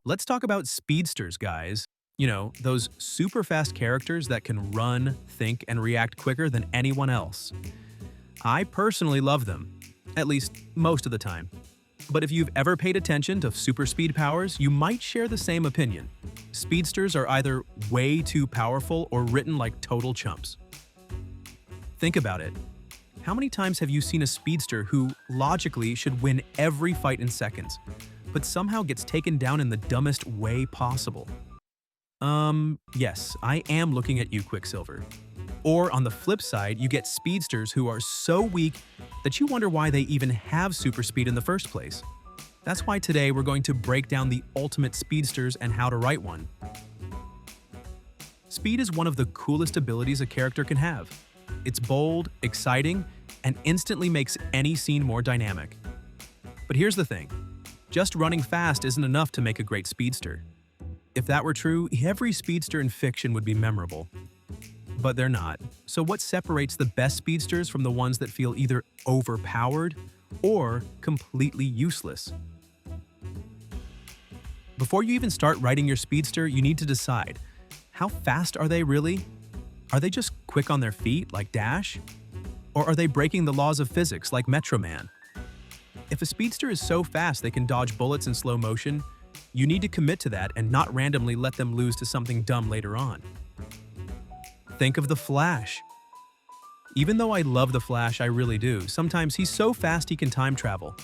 Let's talk about speedsters, guys. You know, those super fast characters that can run, think, and react quicker than anyone else. I personally love them, at least most of the time. But if you've ever paid attention to super speed powers, you might share the same opinion. Speedsters are either way too powerful or written like total chumps. Think about it. How many times have you seen a speedster who, logically, should win every fight in seconds, but somehow gets taken down in the dumbest way possible? Yes, I am looking at you, Quicksilver. Or on the flip side, you get speedsters who are so weak that you wonder why they even have super speed in the first place. That's why today we're going to break down the ultimate speedsters and how to write one. Speed is one of the coolest abilities a character can have. It's bold, exciting, and instantly makes any scene more dynamic. But here's the thing. Just running fast isn't enough to make a great speedster. If that were true, every speedster in fiction would be memorable. But they're not. So what separates the best speedsters from the ones that feel either overpowered or completely useless? Before you even start writing your speedster, you need to decide, how fast are they really? Are they just quick on their feet, like Dash? Or are they breaking the laws of physics, like Metro Man? If a speedster is so fast they can dodge bullets in slow motion, you need to commit to that and not randomly let them lose to something dumb later on. Think of the Flash. Even though I love the Flash, I really do, sometimes he's so fast he can time travel.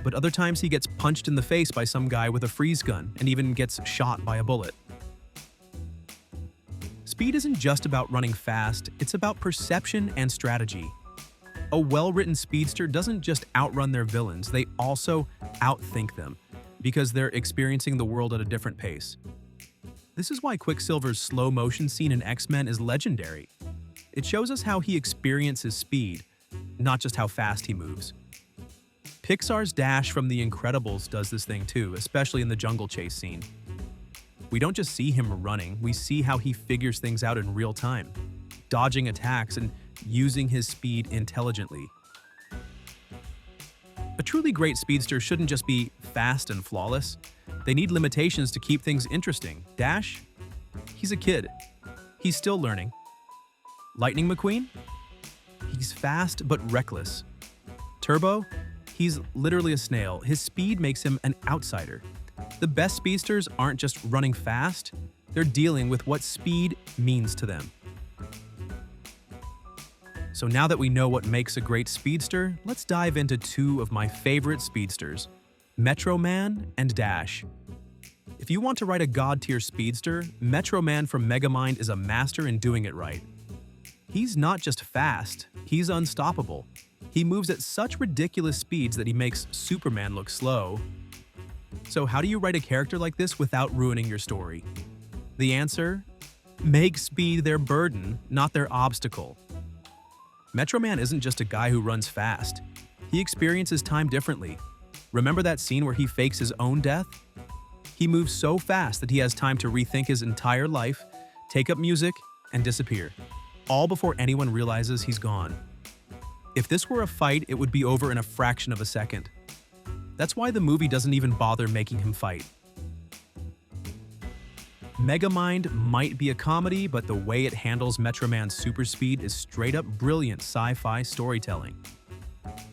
But other times he gets punched in the face by some guy with a freeze gun and even gets shot by a bullet. Speed isn't just about running fast, it's about perception and strategy. A well-written speedster doesn't just outrun their villains, they also outthink them, because they're experiencing the world at a different pace. This is why Quicksilver's slow motion scene in X-Men is legendary. It shows us how he experiences speed, not just how fast he moves. Pixar's Dash from The Incredibles does this thing too, especially in the jungle chase scene. We don't just see him running, we see how he figures things out in real time, dodging attacks and using his speed intelligently. A truly great speedster shouldn't just be fast and flawless. They need limitations to keep things interesting. Dash? He's a kid. He's still learning. Lightning McQueen? He's fast but reckless. Turbo? He's literally a snail. His speed makes him an outsider. The best speedsters aren't just running fast, they're dealing with what speed means to them. So now that we know what makes a great speedster, let's dive into two of my favorite speedsters, Metro Man and Dash. If you want to write a god-tier speedster, Metro Man from Megamind is a master in doing it right. He's not just fast, he's unstoppable. He moves at such ridiculous speeds that he makes Superman look slow. So how do you write a character like this without ruining your story? The answer? Make speed their burden, not their obstacle. Metro Man isn't just a guy who runs fast. He experiences time differently. Remember that scene where he fakes his own death? He moves so fast that he has time to rethink his entire life, take up music, and disappear, all before anyone realizes he's gone. If this were a fight, it would be over in a fraction of a second. That's why the movie doesn't even bother making him fight. Megamind might be a comedy, but the way it handles Metro Man's super speed is straight-up brilliant sci-fi storytelling.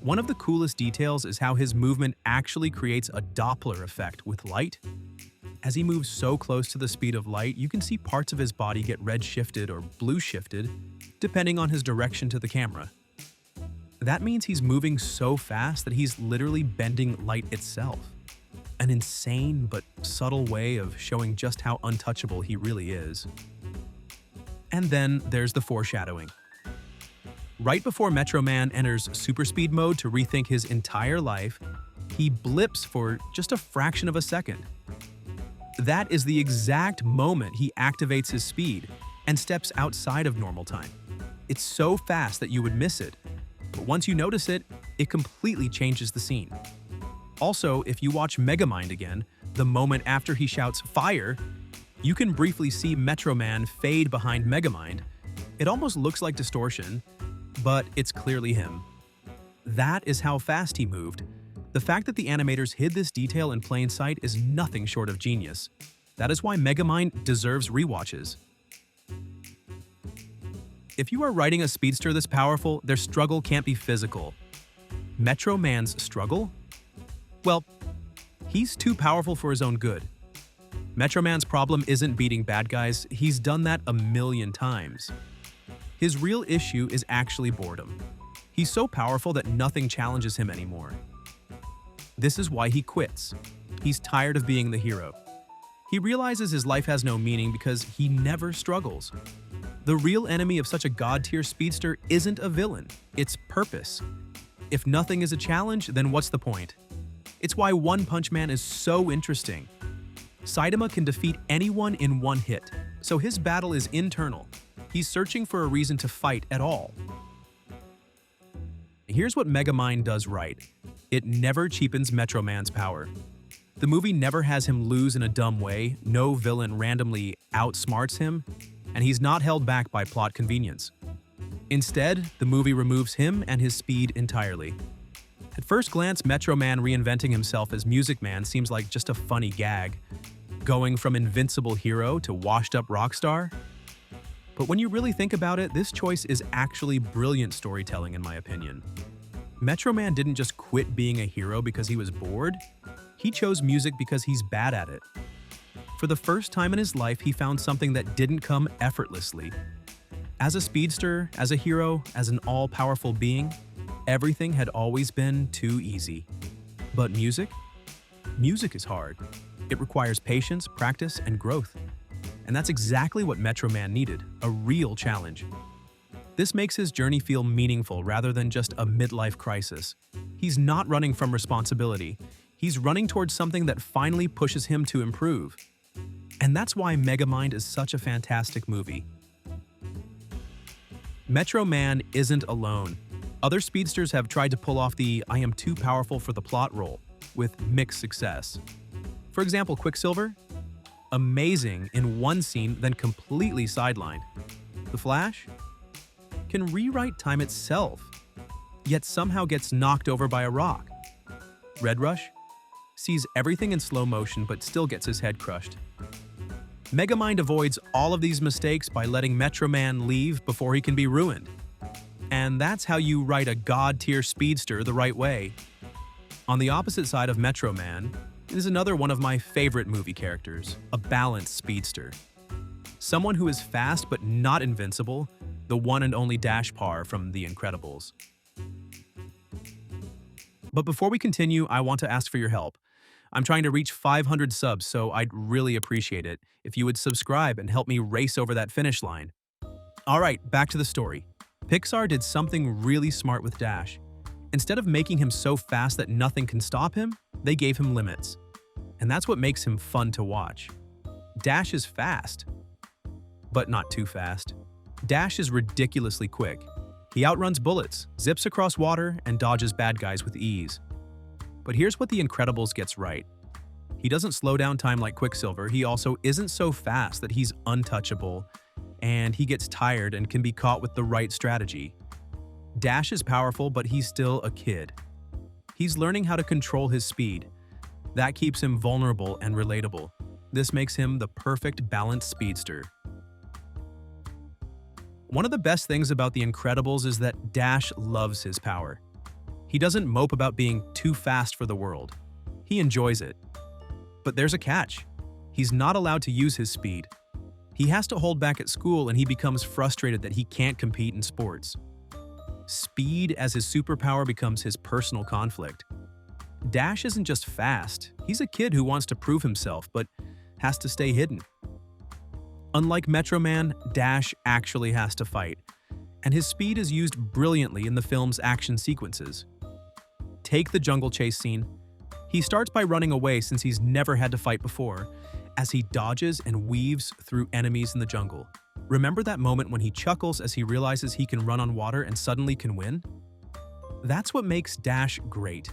One of the coolest details is how his movement actually creates a Doppler effect with light. As he moves so close to the speed of light, you can see parts of his body get red-shifted or blue-shifted, depending on his direction to the camera. That means he's moving so fast that he's literally bending light itself. An insane but subtle way of showing just how untouchable he really is. And then there's the foreshadowing. Right before Metro Man enters super speed mode to rethink his entire life, he blips for just a fraction of a second. That is the exact moment he activates his speed and steps outside of normal time. It's so fast that you would miss it, but once you notice it, it completely changes the scene. Also, if you watch Megamind again, the moment after he shouts "Fire!", you can briefly see Metro Man fade behind Megamind. It almost looks like distortion, but it's clearly him. That is how fast he moved, The fact that the animators hid this detail in plain sight is nothing short of genius. That is why Megamind deserves rewatches. If you are writing a speedster this powerful, their struggle can't be physical. Metro Man's struggle? Well, he's too powerful for his own good. Metro Man's problem isn't beating bad guys, he's done that a million times. His real issue is actually boredom. He's so powerful that nothing challenges him anymore. This is why he quits. He's tired of being the hero. He realizes his life has no meaning because he never struggles. The real enemy of such a god-tier speedster isn't a villain, it's purpose. If nothing is a challenge, then what's the point? It's why One Punch Man is so interesting. Saitama can defeat anyone in one hit, so his battle is internal. He's searching for a reason to fight at all. Here's what Megamind does right. It never cheapens Metro Man's power. The movie never has him lose in a dumb way, no villain randomly outsmarts him, and he's not held back by plot convenience. Instead, the movie removes him and his speed entirely. At first glance, Metro Man reinventing himself as Music Man seems like just a funny gag, going from invincible hero to washed-up rock star. But when you really think about it, this choice is actually brilliant storytelling in my opinion. Metro Man didn't just quit being a hero because he was bored, he chose music because he's bad at it. For the first time in his life, he found something that didn't come effortlessly. As a speedster, as a hero, as an all-powerful being, everything had always been too easy. But music? Music is hard. It requires patience, practice, and growth. And that's exactly what Metro Man needed, a real challenge. This makes his journey feel meaningful rather than just a midlife crisis. He's not running from responsibility. He's running towards something that finally pushes him to improve. And that's why Megamind is such a fantastic movie. Metro Man isn't alone. Other speedsters have tried to pull off the "I am too powerful for the plot" role, with mixed success. For example, Quicksilver? Amazing in one scene, then completely sidelined. The Flash? Can rewrite time itself, yet somehow gets knocked over by a rock. Red Rush? Sees everything in slow motion but still gets his head crushed. Megamind avoids all of these mistakes by letting Metro Man leave before he can be ruined. And that's how you write a god-tier speedster the right way. On the opposite side of Metro Man is another one of my favorite movie characters, a balanced speedster. Someone who is fast but not invincible, the one and only Dash Par from The Incredibles. But before we continue, I want to ask for your help. I'm trying to reach 500 subs, so I'd really appreciate it if you would subscribe and help me race over that finish line. Alright, back to the story. Pixar did something really smart with Dash. Instead of making him so fast that nothing can stop him, they gave him limits. And that's what makes him fun to watch. Dash is fast, but not too fast. Dash is ridiculously quick. He outruns bullets, zips across water, and dodges bad guys with ease. But here's what The Incredibles gets right. He doesn't slow down time like Quicksilver, he also isn't so fast that he's untouchable, and he gets tired and can be caught with the right strategy. Dash is powerful, but he's still a kid. He's learning how to control his speed. That keeps him vulnerable and relatable. This makes him the perfect balanced speedster. One of the best things about The Incredibles is that Dash loves his power. He doesn't mope about being too fast for the world. He enjoys it. But there's a catch. He's not allowed to use his speed. He has to hold back at school and he becomes frustrated that he can't compete in sports. Speed as his superpower becomes his personal conflict. Dash isn't just fast, he's a kid who wants to prove himself but has to stay hidden. Unlike Metro Man, Dash actually has to fight, and his speed is used brilliantly in the film's action sequences. Take the jungle chase scene. He starts by running away since he's never had to fight before, as he dodges and weaves through enemies in the jungle. Remember that moment when he chuckles as he realizes he can run on water and suddenly can win? That's what makes Dash great.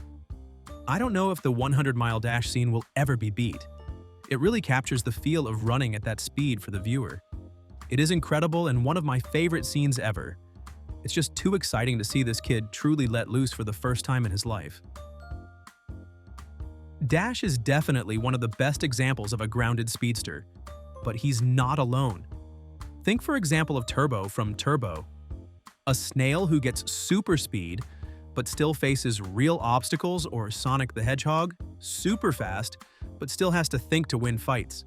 I don't know if the 100-mile dash scene will ever be beat. It really captures the feel of running at that speed for the viewer. It is incredible and one of my favorite scenes ever. It's just too exciting to see this kid truly let loose for the first time in his life. Dash is definitely one of the best examples of a grounded speedster, but he's not alone. Think for example of Turbo from Turbo, a snail who gets super speed but still faces real obstacles, or Sonic the Hedgehog, super fast but still has to think to win fights.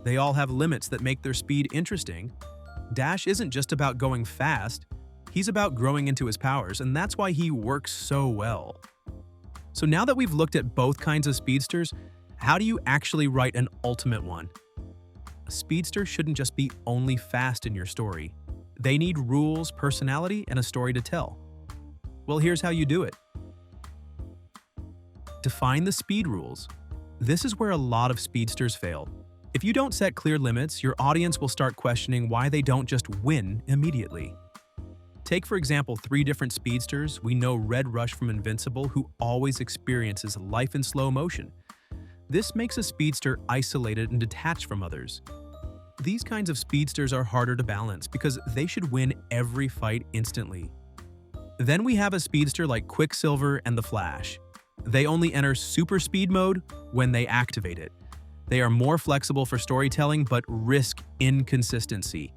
They all have limits that make their speed interesting. Dash isn't just about going fast, he's about growing into his powers, and that's why he works so well. So now that we've looked at both kinds of speedsters, how do you actually write an ultimate one? A speedster shouldn't just be only fast in your story. They need rules, personality, and a story to tell. Well, here's how you do it. Define the speed rules. This is where a lot of speedsters fail. If you don't set clear limits, your audience will start questioning why they don't just win immediately. Take, for example, 3 different speedsters. We know Red Rush from Invincible, who always experiences life in slow motion. This makes a speedster isolated and detached from others. These kinds of speedsters are harder to balance because they should win every fight instantly. Then we have a speedster like Quicksilver and the Flash. They only enter super speed mode when they activate it. They are more flexible for storytelling but risk inconsistency.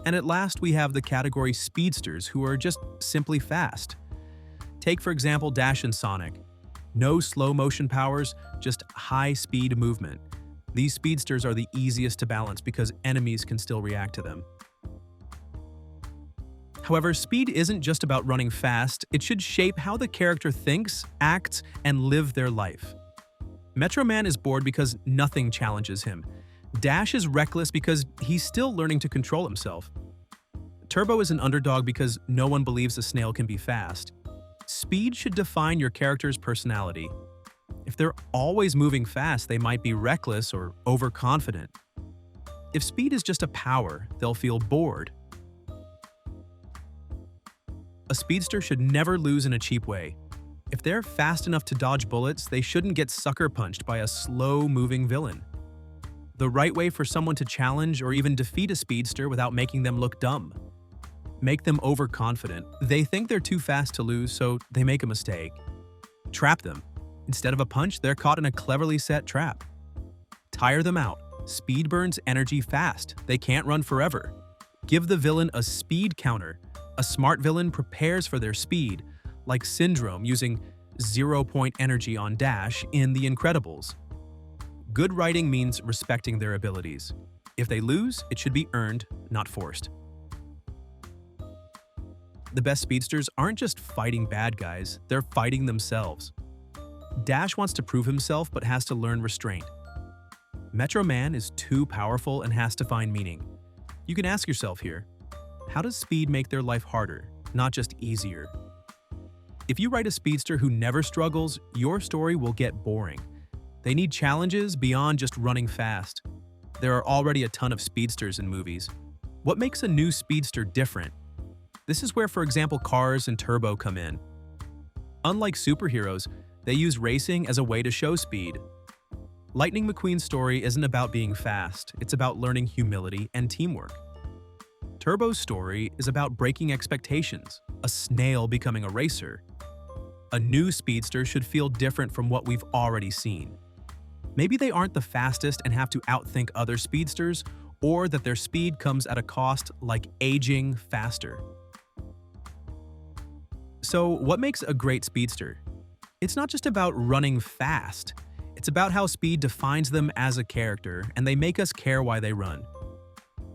And at last we have the category speedsters, who are just simply fast. Take for example Dash and Sonic. No slow motion powers, just high speed movement. These speedsters are the easiest to balance because enemies can still react to them. However, speed isn't just about running fast, it should shape how the character thinks, acts, and live their life. Metro Man is bored because nothing challenges him. Dash is reckless because he's still learning to control himself. Turbo is an underdog because no one believes a snail can be fast. Speed should define your character's personality. If they're always moving fast, they might be reckless or overconfident. If speed is just a power, they'll feel bored. A speedster should never lose in a cheap way. If they're fast enough to dodge bullets, they shouldn't get sucker punched by a slow-moving villain. The right way for someone to challenge or even defeat a speedster without making them look dumb. Make them overconfident. They think they're too fast to lose, so they make a mistake. Trap them. Instead of a punch, they're caught in a cleverly set trap. Tire them out. Speed burns energy fast. They can't run forever. Give the villain a speed counter. A smart villain prepares for their speed, like Syndrome using 0-point energy on Dash in The Incredibles. Good writing means respecting their abilities. If they lose, it should be earned, not forced. The best speedsters aren't just fighting bad guys, they're fighting themselves. Dash wants to prove himself but has to learn restraint. Metro Man is too powerful and has to find meaning. You can ask yourself here, how does speed make their life harder, not just easier? If you write a speedster who never struggles, your story will get boring. They need challenges beyond just running fast. There are already a ton of speedsters in movies. What makes a new speedster different? This is where, for example, Cars and Turbo come in. Unlike superheroes, they use racing as a way to show speed. Lightning McQueen's story isn't about being fast, it's about learning humility and teamwork. Turbo's story is about breaking expectations, a snail becoming a racer. A new speedster should feel different from what we've already seen. Maybe they aren't the fastest and have to outthink other speedsters, or that their speed comes at a cost like aging faster. So, what makes a great speedster? It's not just about running fast. It's about how speed defines them as a character, and they make us care why they run.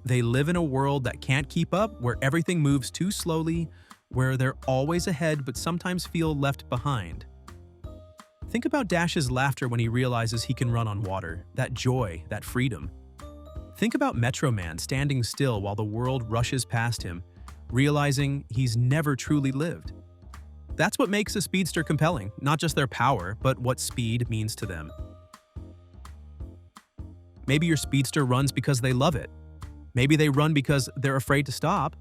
They live in a world that can't keep up, where everything moves too slowly, where they're always ahead but sometimes feel left behind. Think about Dash's laughter when he realizes he can run on water, that joy, that freedom. Think about Metro Man standing still while the world rushes past him, realizing he's never truly lived. That's what makes a speedster compelling, not just their power, but what speed means to them. Maybe your speedster runs because they love it. Maybe they run because they're afraid to stop.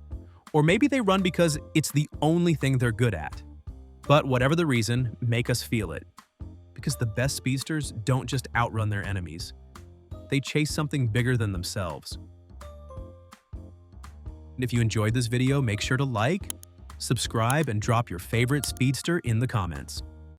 Or maybe they run because it's the only thing they're good at. But whatever the reason, make us feel it. Because the best speedsters don't just outrun their enemies. They chase something bigger than themselves. And if you enjoyed this video, make sure to like, subscribe, and drop your favorite speedster in the comments.